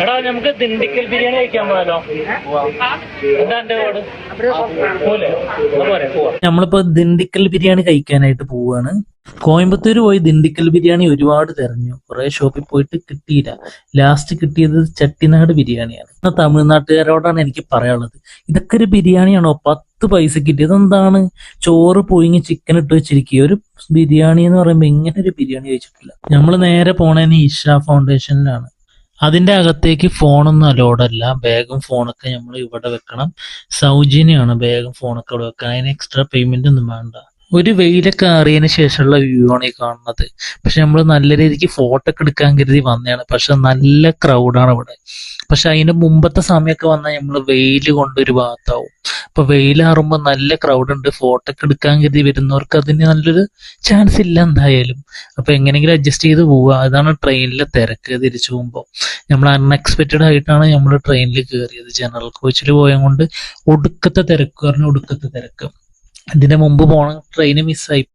എടാ നമുക്ക് ദിണ്ടിക്കൽ ബിരിയാണി കഴിക്കാൻ പോയാലോ? എന്താ എന്റെ വീട് പോലെ നമ്മളിപ്പോ ദിണ്ടിക്കൽ ബിരിയാണി കഴിക്കാനായിട്ട് പോവാണ്. കോയമ്പത്തൂർ പോയി ദിണ്ടിക്കൽ ബിരിയാണി ഒരുപാട് തെരഞ്ഞു, കുറെ ഷോപ്പിൽ പോയിട്ട് കിട്ടിയില്ല. ലാസ്റ്റ് കിട്ടിയത് ചട്ടിനാട് ബിരിയാണിയാണ്. തമിഴ്നാട്ടുകാരോടാണ് എനിക്ക് പറയാനുള്ളത്, ഇതൊക്കെ ഒരു ബിരിയാണിയാണോ? 10 പൈസ കിട്ടി. ഇതെന്താണ്? ചോറ് പൊയിങ്ങി ചിക്കൻ ഇട്ട് വെച്ചിരിക്കുക. ഒരു ബിരിയാണി എന്ന് പറയുമ്പോ ഇങ്ങനെ ഒരു ബിരിയാണി കഴിച്ചിട്ടില്ല. നമ്മൾ നേരെ പോണേന് ഇഷ ഫൗണ്ടേഷനിലാണ്. അതിന്റെ അകത്തേക്ക് ഫോണൊന്നും അലോഡല്ല. ബാഗും ഫോണൊക്കെ നമ്മൾ ഇവിടെ വെക്കണം. സൗജന്യമാണ് ബാഗും ഫോണൊക്കെ ഇവിടെ വെക്കാൻ. അതിന് എക്സ്ട്രാ പേയ്മെന്റ് ഒന്നും വേണ്ട. ഒരു വെയിലൊക്കെ അറിയതിന് ശേഷമുള്ള വ്യൂ ആണ് ഈ കാണുന്നത്. പക്ഷെ നമ്മൾ നല്ല രീതിക്ക് ഫോട്ടോ ഒക്കെ എടുക്കാൻ കരുതി വന്നതാണ്. പക്ഷെ നല്ല ക്രൗഡാണ് ഇവിടെ. പക്ഷെ അതിന്റെ മുമ്പത്തെ സമയമൊക്കെ വന്നാൽ നമ്മൾ വെയിൽ കൊണ്ടൊരു ഭാഗത്താവും. അപ്പൊ വെയിലാറുമ്പോൾ നല്ല ക്രൗഡ് ഉണ്ട്. ഫോട്ടോ ഒക്കെ എടുക്കാൻ കരുതി വരുന്നവർക്ക് അതിന് നല്ലൊരു ചാൻസ് ഇല്ല എന്തായാലും. അപ്പൊ എങ്ങനെയെങ്കിലും അഡ്ജസ്റ്റ് ചെയ്ത് പോവുക. അതാണ് ട്രെയിനിലെ തിരക്ക്. തിരിച്ചു പോകുമ്പോൾ നമ്മൾ അൺഎക്സ്പെക്റ്റഡ് ആയിട്ടാണ് നമ്മൾ ട്രെയിനിൽ കയറിയത്. ജനറൽ കോച്ചിൽ പോയത് കൊണ്ട് ഒടുക്കത്തെ തിരക്ക്, ഒടുക്കത്തെ തിരക്ക്. ഇതിന്റെ മുമ്പ് പോണ ട്രെയിൻ മിസ്സായി.